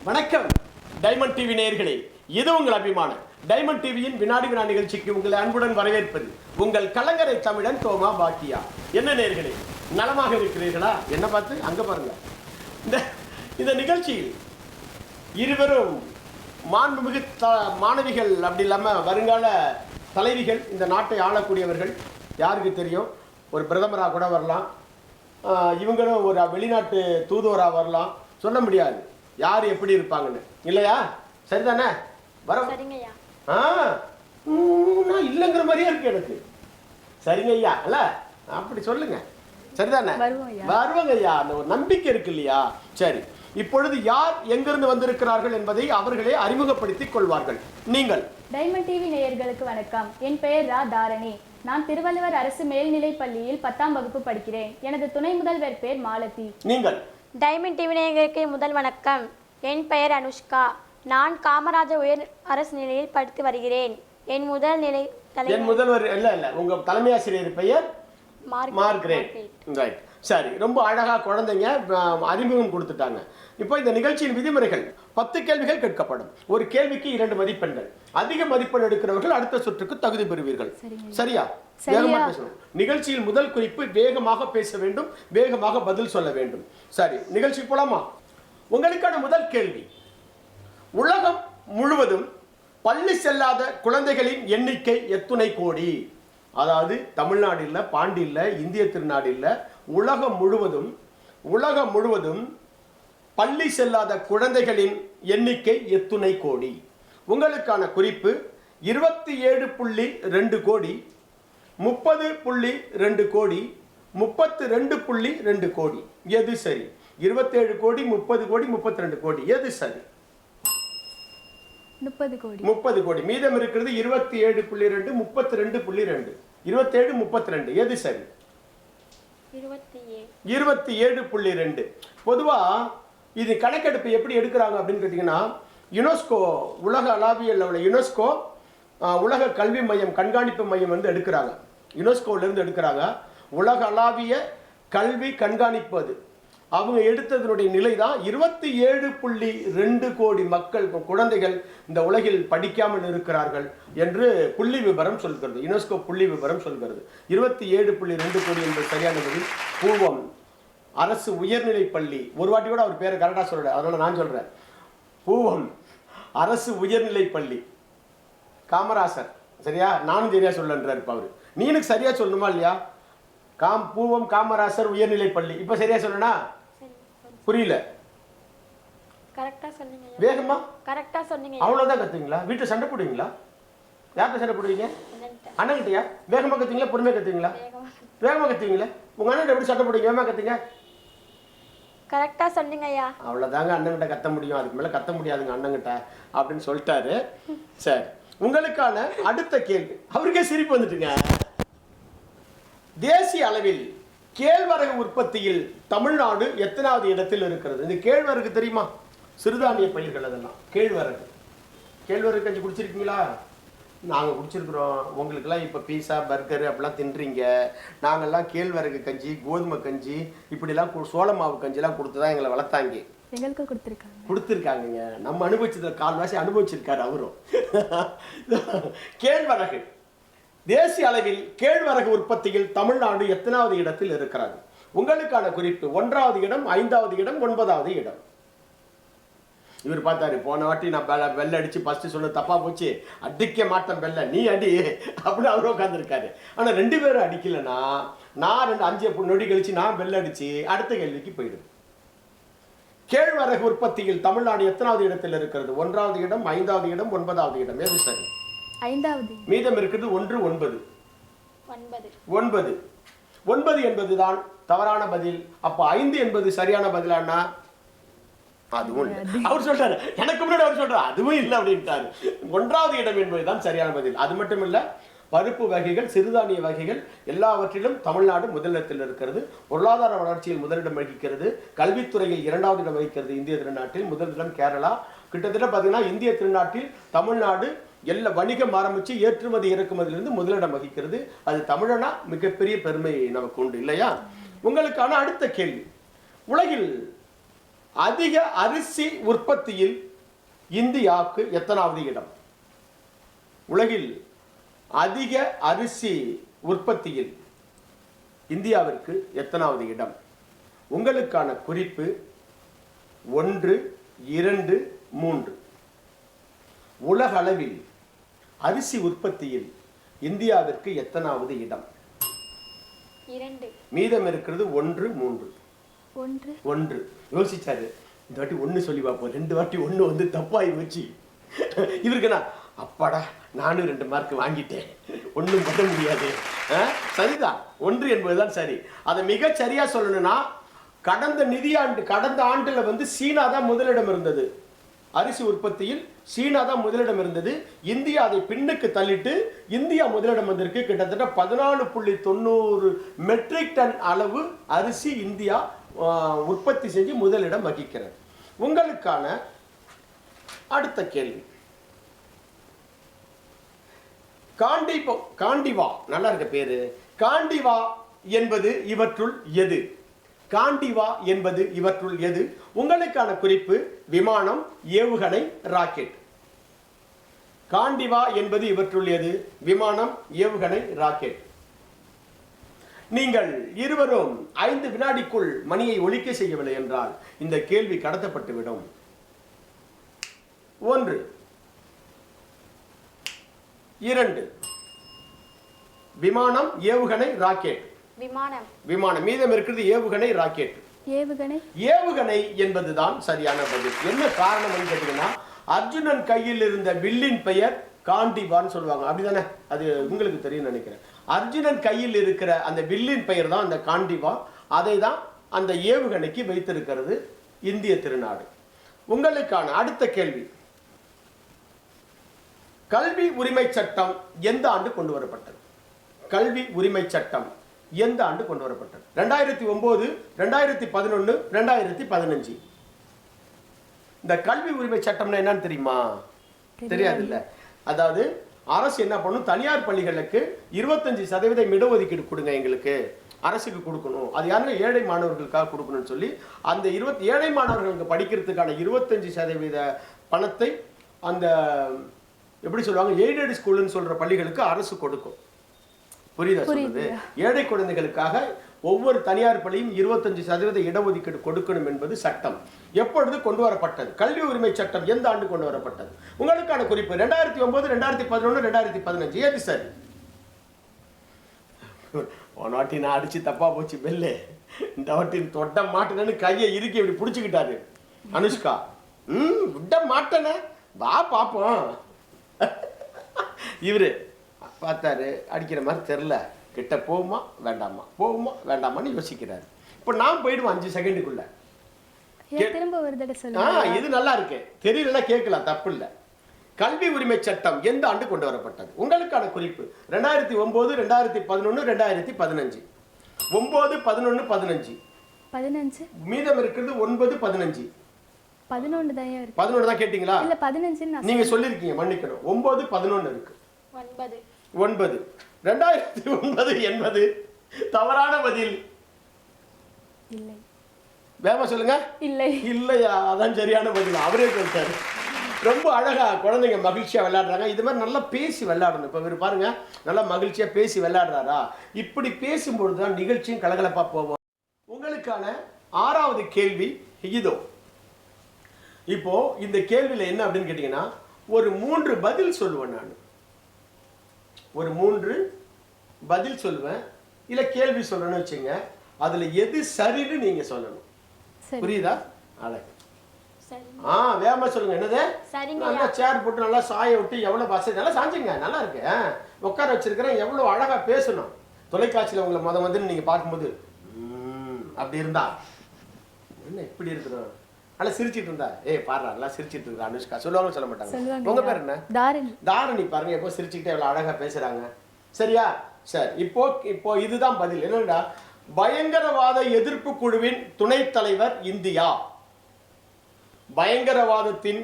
வணக்கம் diamond TV நேயர்களே, இது உங்கள் அபிமானம் டைமண்ட் டிவியின் வினாடி வினா நிகழ்ச்சிக்கு உங்களை அன்புடன் வரவேற்பது உங்கள் கலங்கரை தமிழன் தோமா பாக்கியா. என்ன நேயர்களே, நலமாக இருக்கிறீர்களா? என்ன பார்த்து அங்க பாருங்க. இந்த நிகழ்ச்சியில் இருவரும் மாண்புமிகு மாணவிகள், அப்படி இல்லாமல் வருங்கால தலைவிகள், இந்த நாட்டை ஆளக்கூடியவர்கள். யாருக்கு தெரியும், ஒரு பிரதமராக கூட வரலாம், இவங்களும் ஒரு வெளிநாட்டு தூதுவராக வரலாம், சொல்ல முடியாது யார் எப்படி இருப்பாங்கன்னு, இல்லையா? சரிதானே? வர நான் இல்லைங்கிற மாதிரியே இருக்கு எனக்கு. சரிங்க ஐயா, அல்ல அப்படி சொல்லுங்க. சரிதானே? வருவாங்க ஐயா, அந்த ஒரு நம்பிக்கை இருக்கு இல்லையா? சரி, இப்பொழுது யார் எங்கிருந்து வந்திருக்கிறார்கள் என்பதை அவர்களே அறிமுகப்படுத்திக் கொள்வார்கள். நீங்கள் டைமண்ட் டிவி நேயர்களுக்கு வணக்கம். என் பெயர் ரா தாரணி. நான் திருவள்ளுவர் அரசு மேல்நிலைப் பள்ளியில் 10ஆம் வகுப்பு படிக்கிறேன். எனது துணை முதல்வர் பேர் மாலதி. நீங்கள் டைமண்ட் டிவி நேயர்களுக்கு முதல் வணக்கம். என் பெயர் அனுஷ்கா. நான் காமராஜர் உயர் அரசு நிலையில் படித்து வருகிறேன். என் முதல்வர் இல்ல உங்க தலைமை ஆசிரியர் பெயர் மார்கரெட். ரைட், சரி, ரொம்ப அழகா குழந்தைங்க அறிமுகம் கொடுத்துட்டாங்க. இப்போ இந்த நிகழ்ச்சியின் விதிமுறைகள்: 10 கேள்விகள் கேட்கப்படும். ஒரு கேள்விக்கு 2 மதிப்பெண்கள். அதிக மதிப்பெண் எடுக்கிறவர்கள் அடுத்த சுற்றுக்கு தகுதி பெறுவீர்கள். சரியா? வேகமாக பேசணும். நிகழ்ச்சியில் முதல் குறிப்பு, வேகமாக பேச வேண்டும், வேகமாக பதில் சொல்ல வேண்டும். சரி, நிகழ்ச்சி போலாமா? உங்களுக்கான முதல் கேள்வி: உலகம் முழுவதும் பள்ளி செல்லாத குழந்தைகளின் எண்ணிக்கை எத்துணை கோடி? அதாவது தமிழ்நாடு இல்லை, பாண்டி இல்லை, இந்திய திருநாடு இல்லை, உலகம் முழுவதும் பள்ளி செல்லாத குழந்தைகளின் எண்ணிக்கை எத்துணை கோடி? உங்களுக்கான குறிப்பு: 27.2 கோடி, 30.2 கோடி, 32.2 கோடி. எது சரி? 27 கோடி, 30 கோடி, 32 கோடி. எது சரி? 30 கோடி. மீதம் இருக்கிறது 27.2, 32.2. 27, 32. எது சரி? 27.2. பொதுவா இது கணக்கெடுப்பு எப்படி எடுக்கிறாங்க அப்படின்னு கேட்டீங்கன்னா, யுனெஸ்கோ உலக அளவியல் யுனெஸ்கோ உலக கல்வி மையம், கண்காணிப்பு மையம் வந்து எடுக்கிறாங்க. யுனெஸ்கோவிலிருந்து எடுக்கிறாங்க. உலக அளவிய கல்வி கண்காணிப்பு அது. அவங்க எடுத்ததனுடைய நிலை தான் 27.2 கோடி மக்கள், குழந்தைகள் இந்த உலகில் படிக்காமல் இருக்கிறார்கள் என்று புள்ளி விவரம் சொல்கிறது. யுனெஸ்கோ புள்ளி விவரம் சொல்கிறது. 27.2 கோடி என்பது சரியான பதில். பூவம் அரசு உயர்நிலை பள்ளி. ஒரு வாட்டி கூட அவர் பேரை கரெக்டாக சொல்லல, அதனால நான் சொல்றேன். பூவம் அரசு உயர்நிலை பள்ளி, காமராசர். சரியா? நானும் சரியா சொல்லன்றார் இப்ப அவரு. நீ எனக்கு சரியா சொல்லணுமா இல்லையா? பூவம் காமராசர் உயர்நிலை பள்ளி. இப்ப சரியா சொல்லனா? புரியல. கரெக்டா சொன்னீங்க. வேகமா கரெக்டா சொன்னீங்க. அவ்வளவுதான் கத்துவீங்களா? வீட்டுல சண்டை போடுவீங்களா? யார்கிட்ட சண்டை போடுவீங்க? அண்ணன்கிட்டயா? வேகமா கத்துவீங்களா, பொறுமையா கத்துவீங்களா? வேகமா கத்துவீங்களா? உங்க அண்ணன் எப்படி சண்டை போடுவீங்க? வேகமா கத்துங்க. கரெக்டா சொன்னீங்க ஐயா. அவ்வளவுதாங்க அண்ணன்கிட்ட கத்த முடியும், அதுக்கு மேல கத்த முடியாதுங்க அண்ணன்கிட்ட அப்படின்னு சொல்லிட்டாரு. சரி, உங்களுக்கான அடுத்த கேள்வி. அவருக்கே சிரிப்பு வந்துட்டுங்க. தேசிய அளவில் கேழ்வரகு உற்பத்தியில் தமிழ்நாடு எத்தனாவது இடத்தில் இருக்கிறது? இந்த கேழ்வரகு தெரியுமா? சிறுதானிய பயிர்கள் அதெல்லாம். கேழ்வரகு கஞ்சி குடிச்சிருக்கீங்களா? நாங்கள் குடிச்சிருக்கிறோம். உங்களுக்கெல்லாம் இப்போ பீஸா பர்கரு அப்படிலாம் தின்றீங்க. நாங்கள்லாம் கேழ்வரகு கஞ்சி, கோதுமை கஞ்சி, இப்படிலாம் சோள மாவு கஞ்சிலாம் கொடுத்து தான் எங்களை வளர்த்தாங்க. எங்களுக்கு கொடுத்துருக்காங்க. நம்ம அனுபவிச்சதுல கால்வாசி அனுபவிச்சிருக்காரு அவரும். கேழ்வரகு தேசிய அளவில் கேழ்வரகு உற்பத்தியில் தமிழ்நாடு எத்தனாவது இடத்தில் இருக்கிறது? உங்களுக்கான குறிப்பு: 1வது இடம், 5வது இடம், 9வது இடம். இவர் பார்த்தாரு, போன வாட்டி நான் பெல்ல அடிச்சு ஃபர்ஸ்ட் சொன்ன தப்பா போச்சு, அடிக்க மாட்டேன் பெல்ல, நீ அடி அப்படின்னு அவரும் உட்காந்துருக்காரு. ஆனா 2 பேரும் அடிக்கலன்னா நான் 5 நொடி கழிச்சு நான் பெல்ல அடிச்சு அடுத்த கேள்விக்கு போயிடும். கேழ்வரகு உற்பத்தியில் தமிழ்நாடு எத்தனாவது இடத்தில் இருக்கிறது? 1வது இடம், 5வது இடம், 9வது இடம். எது சரி? 5வது. மீதம் இருக்கிறது 1, 9. 9 என்பதுதான் தவறான பதில். அப்ப 5 என்பது சரியான பதிலானா? அதுவும் அவர் சொல்றாரு, எனக்கு முன்னாடி அவர் சொல்றாரு அதுவும் இல்லை அப்படின்ட்டாரு. 1வது இடம் என்பதுதான் சரியான பதில். அது மட்டும் இல்ல, பருப்பு வகைகள், சிறுதானிய வகைகள் எல்லாவற்றிலும் தமிழ்நாடு முதலிடத்தில் இருக்கிறது. பொருளாதார வளர்ச்சியில் முதலிடம் வகிக்கிறது. கல்வித்துறையில் 2வது இடம் வகிக்கிறது இந்திய திருநாட்டில். முதலிடம் கேரளா. கிட்டத்தட்ட பார்த்தீங்கன்னா இந்திய திருநாட்டில் தமிழ்நாடு எல்லா வணிகம் ஆரம்பிச்சு ஏற்றுமதி இறக்குமதியிலிருந்து முதலிடம் வகிக்கிறது. அது தமிழனா மிகப்பெரிய பெருமை நமக்கு உண்டு இல்லையா? உங்களுக்கான அடுத்த கேள்வி: உலகில் அதிக அரிசி உற்பத்தியில் இந்தியாவுக்கு எத்தனாவது இடம்? உலகில் அதிக அரிசி உற்பத்தியில் இந்தியாவிற்கு எத்தனாவது இடம்? உங்களுக்கான குறிப்பு 1, 2, 3. உலக அளவில் அரிசி உற்பத்தியில் இந்தியாவிற்கு எத்தனாவது இடம்? 2. மீதம் இருக்கிறது 1, 3. 1. யோசிச்சாரு. இந்த வாட்டி 1 சொல்லி பார்ப்போம். 2 வாட்டி 1 வந்து தப்பாகி வச்சு இவருக்கு நான் அப்பாடா நானும் 2 மார்க் வாங்கிட்டேன், ஒன்றும் பண்ண முடியாது. சரிதான், 1 என்பதுதான் சரி. அதை மிக சரியா சொல்லணும்னா கடந்த ஆண்டுல வந்து சீனா தான் முதலிடம் இருந்தது. அரிசி உற்பத்தியில் சீனா தான் முதலிடம் இருந்தது. இந்தியா அதை பின்னுக்கு தள்ளிட்டு இந்தியா முதலிடம் வந்திருக்கு. கிட்டத்தட்ட 14.90 மெட்ரிக் டன் அளவு அரிசி இந்தியா உற்பத்தி செஞ்சு முதலிடம் வகிக்கிறது. உங்களுக்கான அடுத்த கேள்வி, காண்டிவா, நல்லா இருக்க பேரு. காண்டிவா என்பது இவற்றுள் எது? காண்டிவா என்பது இவற்றுள் எது? உங்களுக்கான குறிப்பு விமானம், ஏவுகணை, ராக்கெட். காண்டிவா என்பது இவற்றுள் எது? விமானம், ஏவுகணை, ராக்கெட். நீங்கள் இருவரும் 5 வினாடிக்குள் மணியை ஒலிக்க செய்யவில்லை என்றால் இந்த கேள்வி கடத்தப்பட்டுவிடும். 1, 2. விமானம், ஏவுகணை, ராக்கெட். விமானம். மீதம் இருக்கிறது ஏவுகணை, ராக்கெட். ஏவுகணை என்பதுதான் சரியான பதில். என்ன காரணம் கேட்டீங்கன்னா, அர்ஜுனன் கையில் இருந்த வில்லின் பெயர் காண்டிவான்னு சொல்லுவாங்க. அப்படிதானே? அது உங்களுக்கு தெரியும் நினைக்கிறேன். அர்ஜுனன் கையில் இருக்கிற அந்த வில்லின் பெயர் தான் அந்த காண்டிவா. அதை தான் அந்த ஏவுகணைக்கு வைத்திருக்கிறது இந்திய திருநாடு. உங்களுக்கான அடுத்த கேள்வி, கல்வி உரிமை சட்டம் எந்த ஆண்டு கொண்டு வரப்பட்டது? கல்வி உரிமை சட்டம் எந்த ஆண்டு கொண்டு வரப்பட்டது? 2009, 2011, 2015. இந்த கல்வி உரிமை சட்டம்னா என்னன்னு தெரியுமா? தெரியாது இல்ல. அதாவது அரசு என்ன பண்ணும், தனியார் பள்ளிகளுக்கு 25% இடஒதுக்கீடு கொடுங்க, எங்களுக்கு அரசுக்கு கொடுக்கணும். அது யாருன்னா ஏழை மாணவர்களுக்காக கொடுக்கணும்னு சொல்லி அந்த ஏழை மாணவர்களுக்கு படிக்கிறதுக்கான 25% பணத்தை அந்த எப்படி சொல்லுவாங்க, எய்டட் ஸ்கூல்னு சொல்ற பள்ளிகளுக்கு அரசு கொடுக்கும். புரியுதா சொல்றது? ஏழை குழந்தைகளுக்காக ஒவ்வொரு தனியார் பள்ளியும் 25% இடஒதுக்கீடு கொடுக்கணும் என்பது சட்டம். எப்பொழுது கொண்டு வரப்பட்டது? கல்வி உரிமை சட்டம் எந்த ஆண்டு கொண்டு வரப்பட்டது? உங்களுக்கான குறிப்பு 2009, 2011, 2015. ஏது சரி? ஒரு வாட்டி நான் அடிச்சு தப்பா போச்சு பெல்லு. இந்த வாட்டி தொட்ட மாட்டேன்னு கையை இறுக்கி இப்படி பிடிச்சுக்கிட்டாரு அனுஷ்கா. விட மாட்டேன, வா பாப்போம். இவரு பார்த்தாரு, அடிக்கிற மாதிரி தெரில, கிட்ட போகுமா வேண்டாமா, போகுமா வேண்டாமான்னு யோசிக்கிறாரு. இப்போ நான் போயிடுவேன் 5 செகண்டுக்குள்ள. இது நல்லா இருக்கு, தெரியலன்னா கேட்கலாம், தப்பு இல்லை. கல்வி உரிமை சட்டம் எந்த ஆண்டு கொண்டு வரப்பட்டது? உங்களுக்கான குறிப்பு 2009, 2011, 2015. 9, 11, 15. மீதம் இருக்கிறது 9, 15. 11 தான் கேட்டீங்களா? இல்ல 15 நீங்க சொல்லிருக்கீங்க, மன்னிக்கணும். 9, 11 இருக்கு. 9. 2009 என்பது தவறான பதில். இல்லை. வேகமா சொல்லுங்க. இல்லை. இல்லையா? அதான் சரியான பதில். அவரே சொல்லிட்டாரு. ரொம்ப அழகா குழந்தைங்க மகிழ்ச்சியா விளையாடுறாங்க. இது மாதிரி நல்லா பேசி விளையாடணும். இப்ப இவர் பாருங்க, நல்லா மகிழ்ச்சியா பேசி விளையாடுறாரா? இப்படி பேசும்பொழுது தான் நிகழ்ச்சியும் கலகலப்பா போவோம். உங்களுக்கான 6வது கேள்வி இதோ. இப்போ இந்த கேள்வியில என்ன அப்படின்னு கேட்டீங்கன்னா, ஒரு 3 பதில் சொல்லுவேன். நான் ஒரு 3 பதில் சொல்லுவேன், இல்ல கேள்வி சொல்றேன்னு வச்சுங்க. அதுல எது சரின்னு நீங்க சொல்லணும். புரியுதா? அழகு. வேகமா சொல்லுங்க. என்னது? நல்லா சேர் போட்டு நல்லா சாய விட்டு எவ்வளவு வசதி, நல்லா சாஞ்சுங்க, நல்லா இருக்கு, உட்கார வச்சிருக்கிறேன். எவ்வளவு அழகா பேசணும். தொலைக்காட்சியில உங்களை வந்து நீங்க பார்க்கும்போது அப்படி இருந்தா என்ன இப்படி இருக்கிறோம், நல்லா சிரிச்சிட்டு இருந்தா, பாரு நல்லா சிரிச்சிட்டு இருக்கா அனுஷ்கா சொல்லுவாங்க, சொல்ல மாட்டாங்க. உங்க பேர் என்ன? தாரணி. பாருங்க எப்போ சிரிச்சுக்கிட்டே எவ்வளவு அழகா பேசுறாங்க. சரியா? சரி, இப்போ இதுதான் பதில். என்னடா, பயங்கரவாத எதிர்ப்பு குழுவின் துணைத் தலைவர் இந்தியா. பயங்கரவாதத்தின்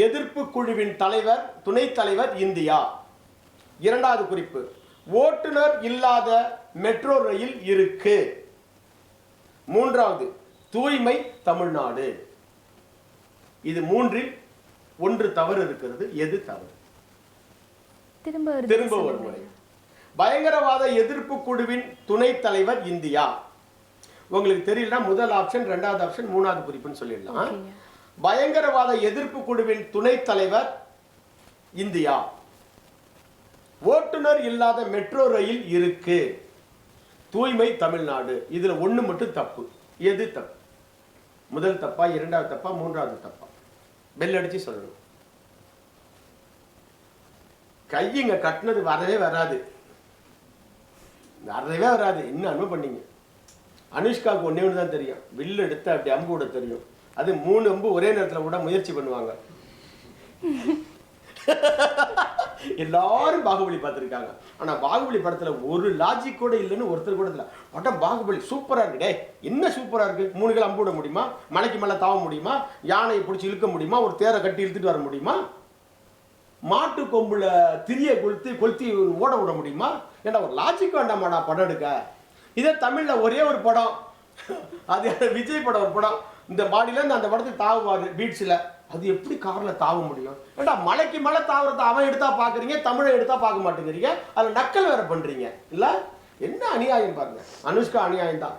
எதிர்ப்பு குழுவின் தலைவர், துணைத் தலைவர் இந்தியா. 2வது குறிப்பு, ஓட்டுநர் இல்லாத மெட்ரோ ரயில் இருக்கு. 3வது, தூய்மை தமிழ்நாடு. இது மூன்றில் ஒன்று தவறு இருக்கிறது. எது தவறு? திரும்ப ஒரு முறை. பயங்கரவாத எதிர்ப்பு குழுவின் துணைத் தலைவர் இந்தியா. உங்களுக்கு தெரியலனா முதல் ஆப்ஷன், இரண்டாவது ஆப்ஷன், மூணாவது குறிப்புன்னு சொல்லிடலாம். பயங்கரவாத எதிர்ப்பு குழுவின் துணைத் தலைவர் இந்தியா. ஓட்டுநர் இல்லாத மெட்ரோ ரயில் இருக்கு. தூய்மை தமிழ்நாடு. இதுல ஒண்ணு மட்டும் தப்பு. எது தப்பு? முதல் தப்பா, இரண்டாவது தப்பா, மூன்றாவது தப்பா? பெல் அடிச்சு சொல்லணும். கையிங்க கட்டினது வரவே வராது. என்ன அனுபவம் பண்ணீங்க? அனுஷ்காவுக்கு ஒன்னே ஒன்று தான் தெரியும். வில்லு எடுத்து அப்படி அம்பு விட தெரியும். அது 3 அம்பு ஒரே நேரத்தில் விட முயற்சி பண்ணுவாங்க. எல்லாரும் பாகுபலி பார்த்துருக்காங்க. ஆனா பாகுபலி படத்துல ஒரு லாஜிக் கூட இல்லைன்னு ஒருத்தர் கூட இல்லை. படம் பாகுபலி சூப்பரா இருக்கு. டே என்ன சூப்பரா இருக்கு? 3 கிலோ அம்பு விட முடியுமா? மலைக்கு மேல தாவ முடியுமா? யானையை பிடிச்சி இழுக்க முடியுமா? ஒரு தேரை கட்டி இழுத்துட்டு வர முடியுமா? மாட்டு கொம்புல திரிய கொளுத்தி ஓட விட முடியுமா? ஏன்னா ஒரு லாஜிக் வேண்டாமாடா படம் எடுக்க. இதே தமிழ்ல ஒரே ஒரு படம், அது விஜய் படம் ஒரு படம். இந்த பாடியில இருந்து அந்த படத்துக்கு தாவுவாரு பீட்ஸ்ல. அது எப்படி கார்ல தாவ முடியும்? ஏண்டா மலைக்கு மேல தாவறத அவன் எடுத்தா பாக்குறீங்க, தமிழை எடுத்தா பார்க்க மாட்டேங்கிறீங்க. அதுல நக்கல் வேற பண்றீங்க இல்ல? என்ன அநியாயம் பாருங்க. அனுஷ்கா அநியாயம் தான்.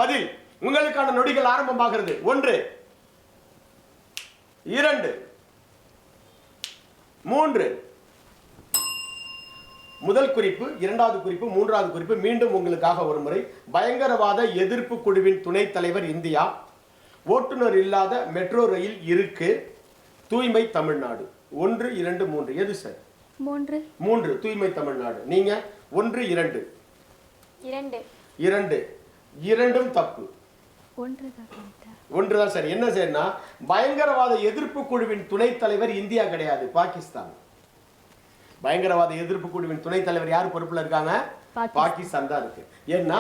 பதில் உங்களுக்கான நொடிகள் ஆரம்பமாகிறது. 1 2 3. முதல் குறிப்பு, இரண்டாவது குறிப்பு, மூன்றாவது குறிப்பு மீண்டும் உங்களுக்காக ஒரு முறை. பயங்கரவாத எதிர்ப்பு குழுவின் துணைத் தலைவர் இந்தியா. ஓட்டுநர் இல்லாத மெட்ரோ ரயில் இருக்கு. தூய்மை தமிழ்நாடு. 1 2 3. எது சார்? 3 தூய்மை தமிழ்நாடு. நீங்க 1 2 2 இரண்டும் தப்பு. 1 தான் சரி. என்ன செய்யனா, பயங்கரவாத எதிர்ப்பு குழுவின் துணைத் தலைவர் இந்தியா கிடையாது, பாகிஸ்தான். பயங்கரவாத எதிர்ப்பு குழுவின் துணைத் தலைவர் யார் பொறுப்புல இருக்காங்க? பாகிஸ்தான் தான் இருக்கு. ஏன்னா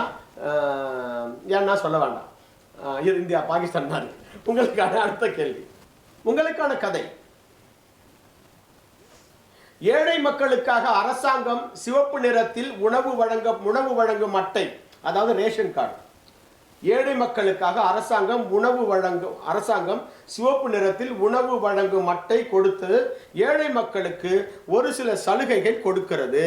சொல்ல வேண்டாம், இந்தியா பாகிஸ்தான் தான் இருக்கு. உங்களுக்கான அடுத்த கேள்வி, உங்களுக்கான கதை. ஏழை மக்களுக்காக அரசாங்கம் சிவப்பு நிறத்தில் உணவு வழங்கும் அட்டை, அதாவது ரேஷன் கார்டு. ஏழை மக்களுக்காக அரசாங்கம் சிவப்பு நிறத்தில் உணவு வழங்கும் அட்டை கொடுத்து ஏழை மக்களுக்கு ஒரு சில சலுகைகள் கொடுக்கிறது.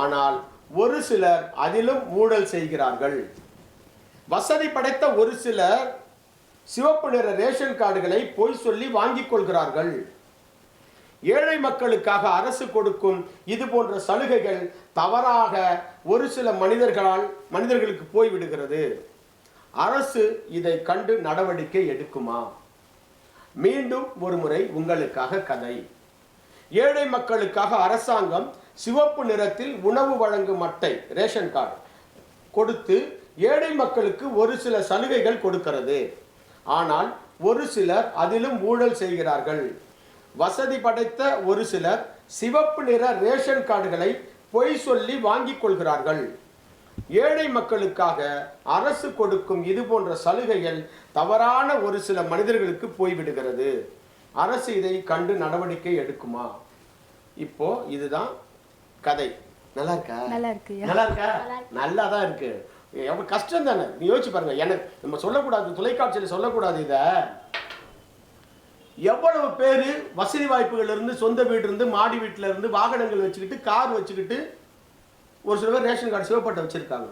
ஆனால் ஒரு சிலர் அதிலும் ஊழல் செய்கிறார்கள். வசதி படைத்த ஒரு சிலர் சிவப்பு நிற ரேஷன் கார்டுகளை பொய் சொல்லி வாங்கிக் கொள்கிறார்கள். ஏழை மக்களுக்காக அரசு கொடுக்கும் இது போன்ற சலுகைகள் தவறாக ஒரு சில மனிதர்களுக்கு போய்விடுகிறது. அரசு இதை கண்டு நடவடிக்கை எடுக்குமா? மீண்டும் ஒரு முறை உங்களுக்காக கதை. ஏழை மக்களுக்காக அரசாங்கம் சிவப்பு நிறத்தில் உணவு வழங்கும் அட்டை ரேஷன் கார்டு கொடுத்து ஏழை மக்களுக்கு ஒரு சில சலுகைகள் கொடுக்கிறது. ஆனால் ஒரு சிலர் அதிலும் ஊழல் செய்கிறார்கள். வசதி படைத்த ஒரு சிலர் சிவப்பு நிற ரேஷன் கார்டுகளை பொய் சொல்லி வாங்கிக் கொள்கிறார்கள். ஏழை மக்களுக்காக அரசு கொடுக்கும் இது போன்ற சலுகைகள் தவறான ஒரு சில மனிதர்களுக்கு போய்விடுகிறது. அரசு இதை கண்டு நடவடிக்கை எடுக்குமா? இப்போ இதுதான் கதை. நல்லா இருக்கா? நல்லா இருக்கா? நல்லா தான் இருக்கு. எவ்வளவு கஷ்டம் தானே, நீ யோசிச்சு பாருங்க. எனக்கு நம்ம சொல்லக்கூடாது, தொலைக்காட்சியில் சொல்லக்கூடாது. இத எவ்வளவு பேரு வசதி வாய்ப்புகள் இருந்து, சொந்த வீடு இருந்து, மாடி வீட்டுல இருந்து, வாகனங்கள் வச்சுக்கிட்டு, கார் வச்சுக்கிட்டு, ஒரு சில பேர் ரேஷன் கார்டு சிவப்பட்டை வச்சிருக்காங்க.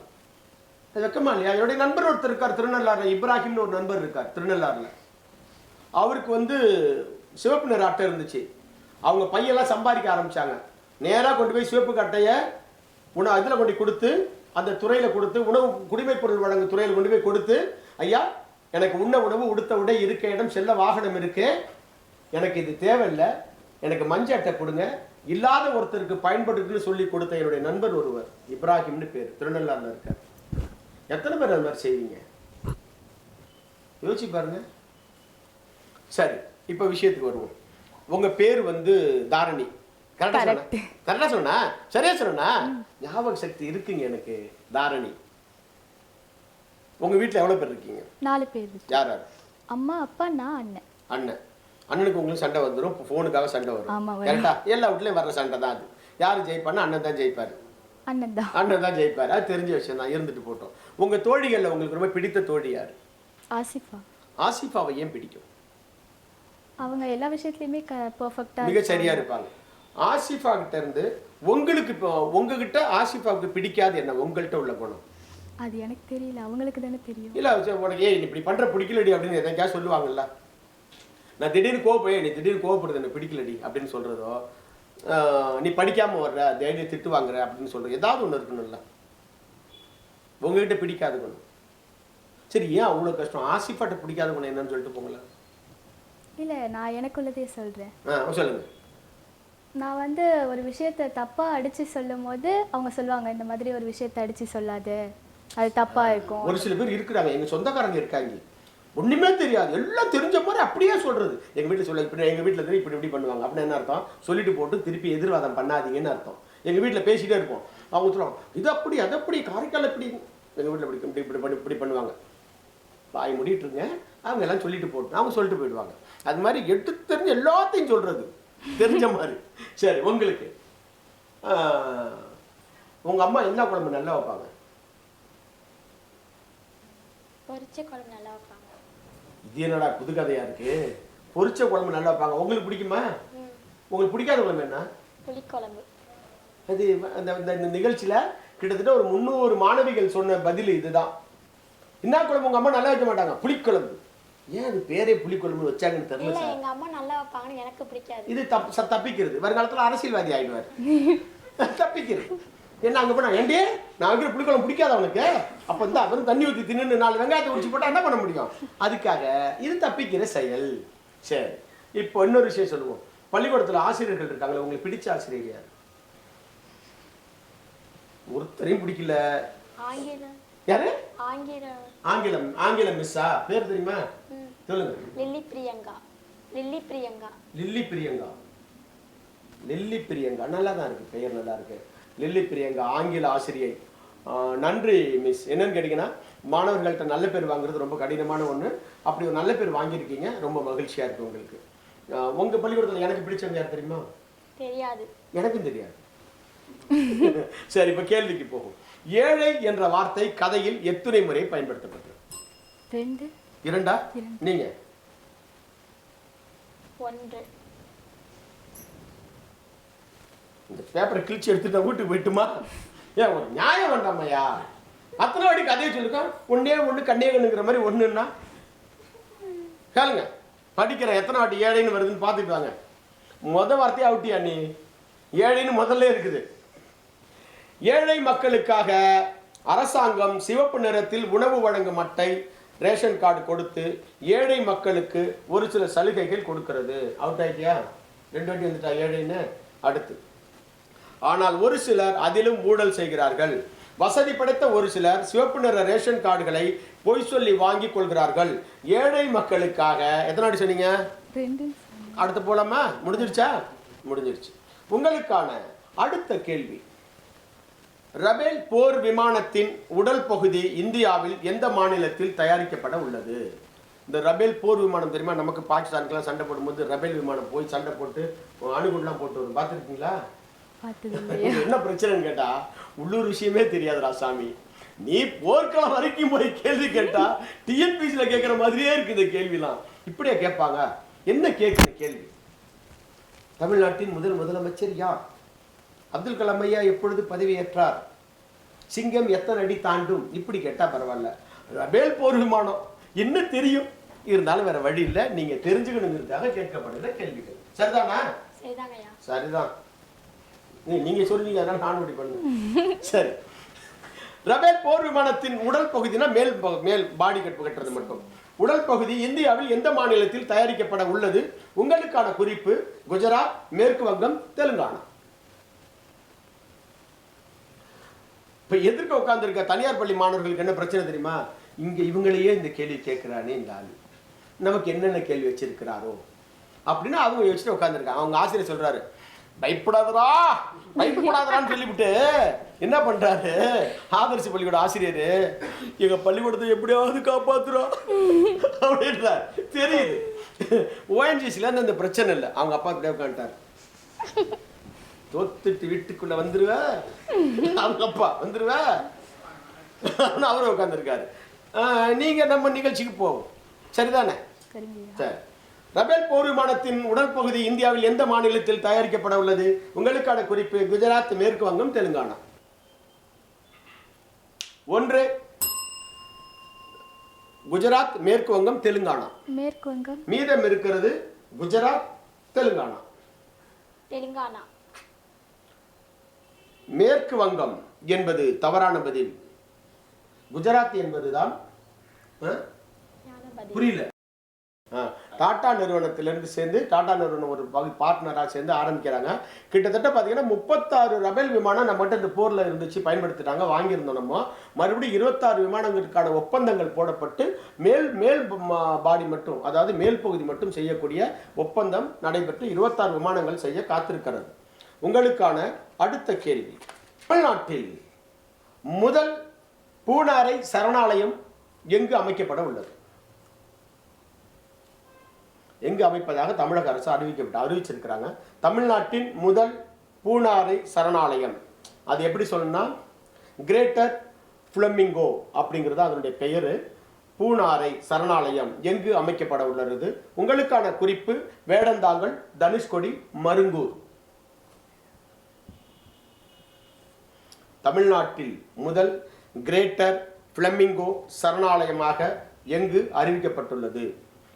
அது வெக்கமா இல்லையா? என்னுடைய நண்பர் ஒருத்தர் இருக்கார் திருநள்ளாறுல, இப்ராஹிம்னு ஒரு நண்பர் இருக்கார் திருநள்ளாறுல. அவருக்கு சிவப்பு நிற அட்டை இருந்துச்சு. அவங்க பையெல்லாம் சம்பாதிக்க ஆரம்பிச்சாங்க. நேராக கொண்டு போய் சிவப்பு கட்டையை இதில் கொண்டு கொடுத்து, அந்த துறையில் கொடுத்து, உணவு குடிமைப் பொருள் வழங்கும் துறையில் கொண்டு போய் கொடுத்து, ஐயா எனக்கு உண்ண உணவு, உடுத்த உடை, இருக்க இடம், செல்ல வாகனம் இருக்கு, எனக்கு இது தேவையில்லை, எனக்கு மஞ்சள் அட்டை கொடுங்க, இல்லாத ஒருத்தருக்கு பயன்படுத்துன்னு சொல்லி கொடுத்த என்னுடைய நண்பர் ஒருவர், இப்ராஹிம்னு பேர், திருநள்ளாறுல இருக்கார். எத்தனை பேர் அது மாதிரி செய்வீங்க? யோசிச்சு பாருங்க. சரி, இப்ப விஷயத்துக்கு வருவோம். உங்க பேர் தாரணி. கரெக்டா சொன்னா? சரியா சொன்னா? ஞாபக சக்தி இருக்குங்க எனக்கு. தாரணி. உங்க வீட்டுல எவ்வளவு பேர் இருக்கீங்க? 4 பேர். யார் யார்? அம்மா, அப்பா, நான், அண்ணன். அண்ணனுக்கு உங்களுக்கு சண்டை வந்துடும், போனுக்காக சண்டை வரும். கரெக்டா? எல்லா வீட்லயும் வர்ற சண்டை தான் அது. யாரு ஜெயிப்பான்னா அண்ணன் தான் ஜெயிப்பாரு. அண்ணன் தான் ஜெயிப்பாரு. அது தெரிஞ்ச விஷயம் தான், இருந்துட்டு போட்டோம். உங்க தோழிகள்ல உங்களுக்கு ரொம்ப பிடித்த தோழி யாரு? ஆசிஃபா. ஆசிஃபாவை ஏன் பிடிக்கும்? அவங்க எல்லா விஷயத்துலையுமே பர்ஃபெக்டாக மிக சரியா இருப்பாங்க. ஆசிஃபா கிட்ட இருந்து உங்களுக்கு இப்போ உங்ககிட்ட ஆசிஃபாவுக்கு பிடிக்காது என்ன உங்கள்கிட்ட உள்ள குணம்? அது எனக்கு தெரியல, அவங்களுக்கு தானே தெரியும். இல்லை உனக்கு ஏன் இப்படி பண்ற பிடிக்கலடி அப்படின்னு எதையா சொல்லுவாங்கல்ல. நான் திடீர்னு நீ திடீர்னு கோவப்படுது எனக்கு பிடிக்கலடி அப்படின்னு சொல்றதோ, நீ படிக்காம வர்ற தைரியம் திட்டு வாங்குற அப்படின்னு சொல்ற ஏதாவது ஒன்று இருக்கணும்ல. உங்ககிட்ட பிடிக்காத குணம் சரி, ஏன் அவ்வளோ கஷ்டம்? ஆசிஃபாட்ட பிடிக்காத குணம் என்னன்னு சொல்லிட்டு போங்களேன். இல்லை, நான் எனக்குள்ளதே சொல்கிறேன். சொல்லுங்க. நான் வந்து ஒரு விஷயத்தை தப்பாக அடித்து சொல்லும் போது அவங்க சொல்லுவாங்க, இந்த மாதிரி ஒரு விஷயத்தை அடித்து சொல்லாது, அது தப்பாக இருக்கும். ஒரு சில பேர் இருக்கிறாங்க, எங்கள் சொந்தக்காரங்க இருக்காங்க, ஒன்றுமே தெரியாது, எல்லாம் தெரிஞ்ச மாதிரி அப்படியே சொல்கிறது. எங்கள் வீட்டில் சொல்ல இப்படி எங்கள் வீட்டில் இப்படி இப்படி பண்ணுவாங்க அப்படின்னு என்ன அர்த்தம்? சொல்லிட்டு போட்டு திருப்பி எதிர்வாதம் பண்ணாதீங்கன்னு அர்த்தம். எங்கள் வீட்டில் பேசிகிட்டே இருப்போம், அவங்க சொல்லுவாங்க இது அப்படி அது அப்படி காரைக்கால் எப்படி, எங்கள் வீட்டில் இப்படி இப்படி இப்படி பண்ணுவாங்க. வாய் முடிட்டுருங்க, அவங்க எல்லாம் சொல்லிட்டு போட்டு அவங்க சொல்லிட்டு போயிடுவாங்க. அது மாதிரி எடுத்து தெரிஞ்சு எல்லாத்தையும் சொல்கிறது தெரிஞ்ச மாதிரி. சரி, உங்களுக்கு உங்கள் அம்மா என்ன குழம்பு நல்லா வைப்பாங்க? பொரிச்ச குழம்பு நல்லா வைப்பாங்க. இது என்னடா புது கதையா இருக்கு? பொரிச்ச குழம்பு நல்லா வைப்பாங்க. உங்களுக்கு பிடிக்குமா? உங்களுக்கு பிடிக்காத குழம்பு என்ன? புளிக்குழம்பு. அது அந்த நிகழ்ச்சியில கிட்டத்தட்ட ஒரு 300 மாணவிகள் சொன்ன பதில் இதுதான். என்ன குழம்பு உங்க அம்மா நல்லா வைக்க மாட்டாங்க? புளிக்குழம்பு. ஏன் அது பேரே புளிக்குழம்பு வச்சாங்கன்னு தெரியல சார். எங்க அம்மா நல்லா வைப்பாங்கன்னு எனக்கு பிடிக்காது. இது தப்பிக்கிறது. வருங்காலத்துல அரசியல்வாதி ஆயிடுவார். தப்பிக்கிறது. என்ன அங்க போனா ஏண்டே நான் வைக்கிற புளிக்குழம்பு பிடிக்காத அவனுக்கு, அப்ப வந்து அவரும் தண்ணி ஊற்றி தின்னு 4 வெங்காயத்தை உரிச்சு போட்டா என்ன பண்ண முடியும்? அதுக்காக இது தப்பிக்கிற செயல். சரி, இப்போ இன்னொரு விஷயம் சொல்லுவோம். பள்ளிக்கூடத்துல ஆசிரியர்கள் இருக்காங்களே, உங்களுக்கு பிடிச்ச ஆசிரியர் யார்? ஒருத்தரையும் பிடிக்கல. யாரு? ஆங்கிலம் மிஸ்ஸா? பேர் தெரியுமா? சொல்லுங்க. லில்லி பிரியங்கா. லில்லி பிரியங்கா நல்லா தான் இருக்கு, பெயர் நல்லா இருக்கு. லில்லி பிரியங்கா ஆங்கில ஆசிரியை. நன்றி மிஸ். என்னன்னு கேட்டீங்கன்னா, மாணவர்கள்ட்ட நல்ல பேர் வாங்குறது ரொம்ப கடினமான ஒன்று. அப்படி ஒரு நல்ல பேர் வாங்கியிருக்கீங்க, ரொம்ப மகிழ்ச்சியா இருக்கு உங்களுக்கு. உங்க பள்ளிக்கூடத்தில் எனக்கு பிடிச்சவங்க யார் தெரியுமா? தெரியாது. எனக்கும் தெரியாது. சரி, இப்ப கேள்விக்கு போகும். ஏழை என்ற வார்த்தை கதையில் எத்தனை முறை பயன்படுத்தப்பட்டது? 2. நீங்க? 1. இந்த பேப்பரை கிழிச்சு எடுத்துட்டு வீட்டுக்கு போயிட்டுமா? ஏன் ஒரு நியாயம் வேண்டாமையா? அத்தனை வாட்டி கதையை சொல்லிருக்கோம். ஒண்ணு கண்ணே கண்ணுங்கிற மாதிரி ஒண்ணுன்னா கேளுங்க. படிக்கிற எத்தனை வாட்டி ஏழைன்னு வருதுன்னு பார்த்துட்டு வாங்க. வார்த்தையை அவுட்டியா நீ? ஏழைன்னு முதல்ல இருக்குது. ஏழை மக்களுக்காக அரசாங்கம் சிவப்பு நிறத்தில் உணவு வழங்கும் அட்டை, ரேஷன் கார்டு கொடுத்து ஏழை மக்களுக்கு ஒரு சில சலுகைகள் கொடுக்கிறது. அவுட் ஆயிட்டியா? 2 வாட்டி வந்துட்டா ஏழைன்னு. அடுத்து, ஆனால் ஒரு சிலர் அதிலும் ஊழல் செய்கிறார்கள். வசதி படைத்த ஒரு சிலர் சிவப்பு நிற ரேஷன் கார்டுகளை பொய் சொல்லி வாங்கி கொள்கிறார்கள். ஏழை மக்களுக்காக எத்தனை வாட்டி சொன்னீங்க? 2. அடுத்து போலாமா? முடிஞ்சிருச்சா? முடிஞ்சிருச்சு. உங்களுக்கான அடுத்த கேள்வி, ரபேல் போர் விமானத்தின் உடல் பகுதி இந்தியாவில் எந்த மாநிலத்தில் தயாரிக்கப்பட உள்ளது? இந்த ரபேல் போர் விமானம் தெரியுமா? நமக்கு பாகிஸ்தானுக்கெல்லாம் சண்டை போடும்போது ரபேல் விமானம் போய் சண்டை போட்டு அணுகுண்டுலாம் போட்டு வரும், பார்த்துருக்கீங்களா? என்ன பிரச்சனைன்னு கேட்டா, உள்ளூர் விஷயமே தெரியாதுடா சாமி. நீ போர்க்களம் வரைக்கும் போய் கேள்வி கேட்டா டிஎன்பிசில கேட்கிற மாதிரியே இருக்கு இந்த கேள்விலாம். இப்படியே கேட்பாங்க? என்ன கேட்குற கேள்வி? தமிழ்நாட்டின் முதலமைச்சர் யார்? அப்துல் கலாம் ஐயா எப்பொழுது பதவியேற்றார்? சிங்கம் எத்தனை அடி தாண்டும்? இப்படி கேட்டா பரவாயில்ல. ரபேல் போர் விமானம் என்ன தெரியும்? இருந்தாலும் வேற வழி இல்லை, நீங்க தெரிஞ்சுக்கணுங்கிறதுக்காக கேட்கப்படுகிற கேள்விகள். சரிதானா? சரிதான். நீங்க சொல்லுங்க, அதனால நான் இப்படி பண்ணுங்க. சரி, ரபேல் போர் விமானத்தின் உடல் பகுதினா மேல் பாடி கட்டுறது மட்டும். உடல் பகுதி இந்தியாவில் எந்த மாநிலத்தில் தயாரிக்கப்பட உள்ளது? உங்களுக்கான குறிப்பு, குஜராத், மேற்கு வங்கம், தெலுங்கானா. இப்ப எதிர்க்க உட்கார்ந்துருக்க தனியார் பள்ளி மாணவர்களுக்கு என்ன பிரச்சனை தெரியுமா? இங்க இவங்களையே இந்த கேள்வி கேட்கிறானே இந்த ஆளு, நமக்கு என்னென்ன கேள்வி வச்சிருக்கிறாரோ அப்படின்னு அவங்க யோசிச்சுட்டு உட்காந்துருக்காங்க. அவங்க ஆசிரியர் சொல்றாரு, பயப்படாதரான்னு சொல்லிவிட்டு என்ன பண்றாரு ஆதர்சி பள்ளிக்கூட ஆசிரியர், எங்க பள்ளிக்கூடத்தை எப்படியாவது காப்பாத்துறோம் அப்படின்றார். தெரியுது ஓஎன்ஜிசில இந்த பிரச்சனை இல்லை. அவங்க அப்பா கிட்ட உட்காந்துட்டார், தோத்துட்டு வீட்டுக்குள்ள வந்துருவ, அவங்க அப்பா வந்துருவ, அவரு உட்காந்துருக்காரு. நீங்க நம்ம நிகழ்ச்சிக்கு போவோம். சரிதானே? சரிங்கய்யா. சரி. ரபேல் போர் விமானத்தின் உடல் பகுதி இந்தியாவில் எந்த மாநிலத்தில் தயாரிக்கப்பட உள்ளது? உங்களுக்கான குறிப்பு குஜராத், மேற்கு வங்கம், தெலுங்கானா. 1 குஜராத், மேற்கு வங்கம், தெலுங்கானா. மேற்கு வங்கம். மீதம் இருக்கிறது குஜராத், தெலுங்கானா. தெலுங்கானா. மேற்கு வங்கம் என்பது தவறான பதில். குஜராத் என்பதுதான். புரியல. டாடா நிறுவனத்திலிருந்து சேர்ந்து டாடா நிறுவனம் ஒரு பார்ட்னராக சேர்ந்து ஆரம்பிக்கிறாங்க. கிட்டத்தட்ட பார்த்தீங்கன்னா 36 ரபேல் விமானம் நம்மகிட்ட இந்த போரில் இருந்துச்சு, பயன்படுத்திட்டாங்க, வாங்கியிருந்தோம். நம்ம மறுபடியும் 26 விமானங்களுக்கான ஒப்பந்தங்கள் போடப்பட்டு மேல் பாடி மட்டும், அதாவது மேல் பகுதி மட்டும் செய்யக்கூடிய ஒப்பந்தம் நடைபெற்று 26 விமானங்கள் செய்ய காத்திருக்கிறது. உங்களுக்கான அடுத்த கேள்வி, தமிழ்நாட்டில் முதல் பூனாரை சரணாலயம் எங்கு அமைக்கப்பட உள்ளது? எங்கு அமைப்பதாக தமிழக அரசு அறிவிச்சிருக்கிறாங்க. தமிழ்நாட்டின் முதல் பூனாரை சரணாலயம், அது எப்படி சொல்லணும்னா கிரேட்டர் ஃப்ளமிங்கோ அப்படிங்கிறது அதனுடைய பெயர். பூனாரை சரணாலயம் எங்கு அமைக்கப்பட உள்ளது? உங்களுக்கான குறிப்பு வேடந்தாங்கல், தனுஷ்கோடி, மருங்கூர். தமிழ்நாட்டில் முதல் கிரேட்டர் ஃப்ளமிங்கோ சரணாலயமாக எங்கு அறிவிக்கப்பட்டுள்ளது?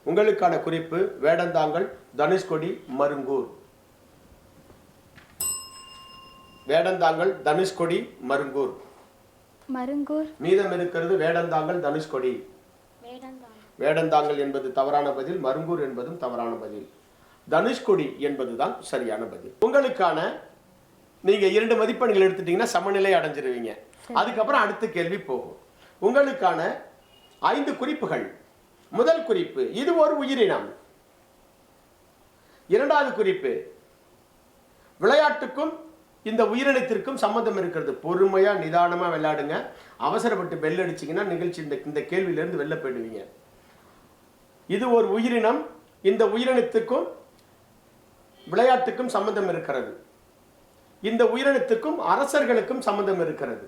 உங்களுக்கான குறிப்பு வேடந்தாங்கல், தனுஷ்கோடி, மருங்கூர். வேடந்தாங்கல், தனுஷ்கோடி, மருங்கூர். மருங்கூர். மீதம் இருக்கிறது வேடந்தாங்கல், தனுஷ்கோடி. வேடந்தாங்கல் என்பது தவறான பதில், மருங்கூர் என்பதும் தவறான பதில். தனுஷ்கோடி என்பதுதான் சரியான பதில். உங்களுக்கான நீங்க 2 மதிப்பெண்கள் எடுத்துட்டீங்கன்னா சமநிலை அடைஞ்சிருவீங்க. அதுக்கப்புறம் அடுத்த கேள்வி போகும். உங்களுக்கான 5 குறிப்புகள். முதல் குறிப்பு, இது ஒரு உயிரினம். இரண்டாவது குறிப்பு, விளையாட்டுக்கும் இந்த உயிரினத்திற்கும் சம்பந்தம் இருக்கிறது. பொறுமையா நிதானமா விளையாடுங்க. அவசரப்பட்டு பெல் அடிச்சீங்கன்னா நிகழ்ச்சி இந்த கேள்வியிலிருந்து வெளில போயிடுவீங்க. இது ஒரு உயிரினம், இந்த உயிரினத்துக்கும் விளையாட்டுக்கும் சம்பந்தம் இருக்கிறது. இந்த உயிரினத்துக்கும் அரசர்களுக்கும் சம்பந்தம் இருக்கிறது.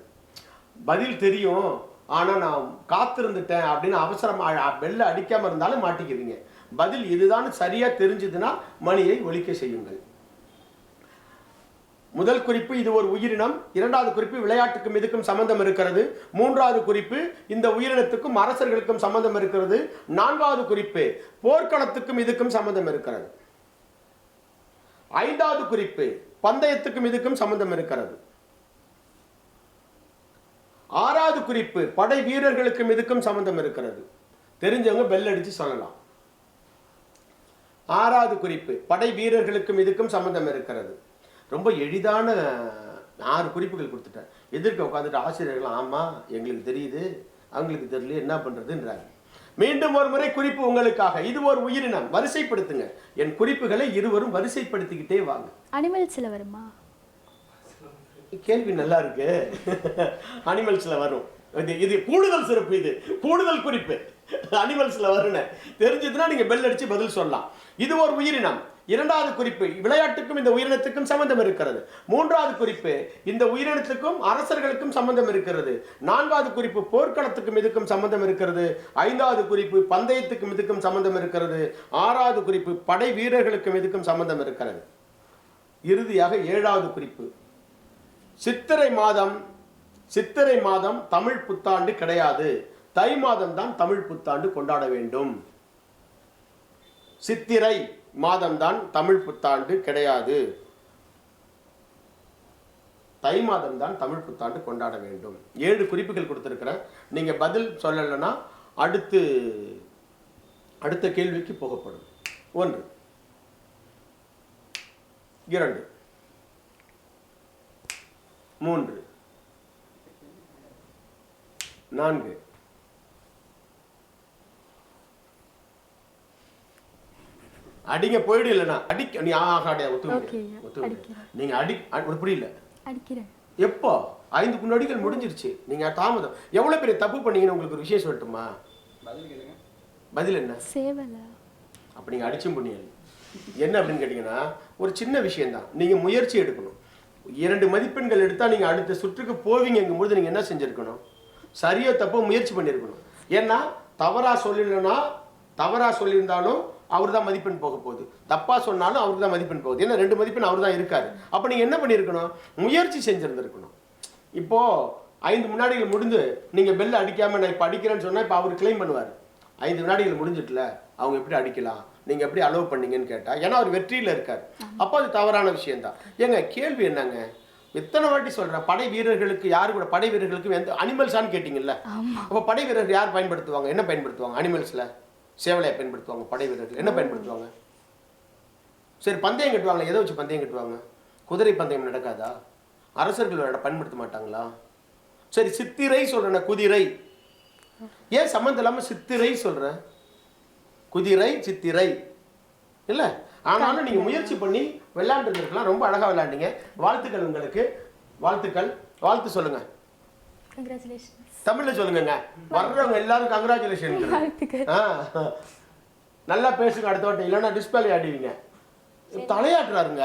பதில் தெரியும், ஆனா நான் காத்திருந்துட்டேன் அப்படின்னு அவசரமா பெல்ல அடிக்காம இருந்தாலும் மாட்டிக்குவீங்க. பதில் இதுதான் சரியா தெரிஞ்சதுன்னா மணியை ஒலிக்க செய்யுங்கள். முதல் குறிப்பு, இது ஒரு உயிரினம். இரண்டாவது குறிப்பு, விளையாட்டுக்கும் இதுக்கும் சம்பந்தம் இருக்கிறது. மூன்றாவது குறிப்பு, இந்த உயிரினத்துக்கும் அரசர்களுக்கும் சம்பந்தம் இருக்கிறது. நான்காவது குறிப்பு, போர்க்களத்துக்கும் இதுக்கும் சம்பந்தம் இருக்கிறது. ஐந்தாவது குறிப்பு, பந்தயத்துக்கும் இதுக்கும் சம்பந்தம் இருக்கிறது. ஆறாவது குறிப்பு, படை வீரர்களுக்கும் இதுக்கும் சம்பந்தம் இருக்கிறது. தெரிஞ்சவங்க பெல் அடிச்சு சொல்லலாம். ஆறாவது குறிப்பு, படை வீரர்களுக்கும் இதுக்கும் சம்பந்தம் இருக்கிறது. ரொம்ப எளிதான 6 குறிப்புகள் கொடுத்துட்டேன். எதிர்க்க உட்காந்துட்டு ஆசிரியர்கள் ஆமா எங்களுக்கு தெரியுது, அவங்களுக்கு தெரியல, என்ன பண்றதுன்றாங்க. மீண்டும் ஒரு முறை குறிப்பு உங்களுக்காக. இது ஒரு உயிரினம். வரிசைப்படுத்துங்க. என் குறிப்புகளை இருவரும் வரிசைப்படுத்திக்கிட்டே வாங்க. அனிமல்ஸ்ல வருமா? கேள்வி நல்லா இருக்கு. அனிமல்ஸ்ல வரும். இது கூடுதல் சிறப்பு, இது கூடுதல் குறிப்பு. அனிமல்ஸ்ல வரும்னு தெரிஞ்சதுன்னா நீங்க பெல் அடிச்சு பதில் சொல்லலாம். இது ஒரு உயிரினம். இரண்டாவது குறிப்பு, விளையாட்டுக்கும் இந்த உயிரினத்துக்கும் சம்பந்தம் இருக்கிறது. மூன்றாவது குறிப்பு, இந்த உயிரினத்துக்கும் அரசர்களுக்கும் சம்பந்தம் இருக்கிறது. நான்காவது குறிப்பு, போர்க்களத்துக்கும் இதுக்கும் சம்பந்தம் இருக்கிறது. ஐந்தாவது குறிப்பு, பந்தயத்துக்கும் இதுக்கும் சம்பந்தம் இருக்கிறது. ஆறாவது குறிப்பு, படை வீரர்களுக்கும் இதுக்கும் சம்பந்தம் இருக்கிறது. இறுதியாக 7வது குறிப்பு, சித்திரை மாதம் தமிழ் புத்தாண்டு கிடையாது. தை மாதம் தான் தமிழ் புத்தாண்டு கொண்டாட வேண்டும். சித்திரை மாதம் தான் தமிழ் புத்தாண்டு கிடையாது. தை மாதம் தான் தமிழ் புத்தாண்டு கொண்டாட வேண்டும். 7 குறிப்புகள் கொடுத்திருக்கிறேன். நீங்க பதில் சொல்லலைன்னா அடுத்த கேள்விக்கு போகப்படும். 1 2 3 4 அடிங்க போயிடு. இல்லைன்னா அடிக்க நீ நீங்க புரியல அடிக்கிறேன். எப்போ 5 நொடிகள் முடிஞ்சிருச்சு. நீங்க தாமதம். எவ்வளவு பெரிய தப்பு பண்ணீங்கன்னு உங்களுக்கு ஒரு விஷயம் சொல்லட்டுமா? பதில் என்ன? சேவல. அப்ப நீங்க அடிச்சும் பண்ணியல் என்ன அப்படின்னு கேட்டீங்கன்னா ஒரு சின்ன விஷயம் தான். நீங்க முயற்சி எடுக்கணும். 2 மதிப்பெண்கள் எடுத்தா நீங்க அடுத்த சுற்றுக்கு போவீங்கங்கும்போது நீங்க என்ன செஞ்சிருக்கணும்? சரியோ தப்போ முயற்சி பண்ணிருக்கணும். ஏன்னா தவறா சொல்லியிருந்தாலும் அவர் தான் மதிப்பெண் போக போகுது, தப்பா சொன்னாலும் அவருக்கு தான் மதிப்பெண் போகுது. ஏன்னா 2 மதிப்பெண் அவர் தான் இருக்காரு. அப்ப நீங்க என்ன பண்ணியிருக்கணும், முயற்சி செஞ்சிருந்திருக்கணும். இப்போ 5 வினாடிகள் முடிந்து நீங்க பெல் அடிக்காம நான் இப்ப அடிக்கிறேன்னு சொன்னா இப்ப அவர் கிளைம் பண்ணுவார். 5 வினாடிகள் முடிஞ்சிட்டுல அவங்க எப்படி அடிக்கலாம், நீங்க எப்படி அலோவ் பண்ணீங்கன்னு கேட்டா, ஏன்னா அவர் வெற்றியில இருக்காரு. அப்போ அது தவறான விஷயம் தான். ஏங்க கேள்வி என்னங்க, எத்தனை வாட்டி சொல்றேன், படை வீரர்களுக்கு யாரு கூட, படை வீரர்களுக்கு எந்த அனிமல்ஸான்னு கேட்டீங்கல்ல, அப்ப படை வீரர்கள் யார் பயன்படுத்துவாங்க, என்ன பயன்படுத்துவாங்க? அனிமல்ஸ்ல சேவலையை பயன்படுத்துவாங்க. படை வீரர்கள் என்ன பயன்படுத்துவாங்க? சரி, பந்தயம் கட்டுவாங்க. எதை வச்சு பந்தயம் கட்டுவாங்க? குதிரை பந்தயம் நடக்காதா? அரசர்கள் பயன்படுத்த மாட்டாங்களா? சரி, சித்திரை சொல்றேன், குதிரை ஏன் சம்மந்தம் இல்லாம சித்திரை சொல்றேன்? குதிரை சித்திரை இல்ல. ஆனாலும் நீங்க முயற்சி பண்ணி விளையாண்டு இருக்கலாம், ரொம்ப அழகா விளையாண்டீங்க. வாழ்த்துக்கள் உங்களுக்கு, வாழ்த்துக்கள். வாழ்த்து சொல்லுங்க, தமிழ்ல சொல்லுங்க. வர்றவங்க எல்லாரும் கங்க்ராச்சுலேஷன். நல்லா பேசுங்க அடுத்த வாட்டி, இல்லைன்னா டிஸ்பிளே ஆடுவீங்க. தலையாட்டுறாருங்க.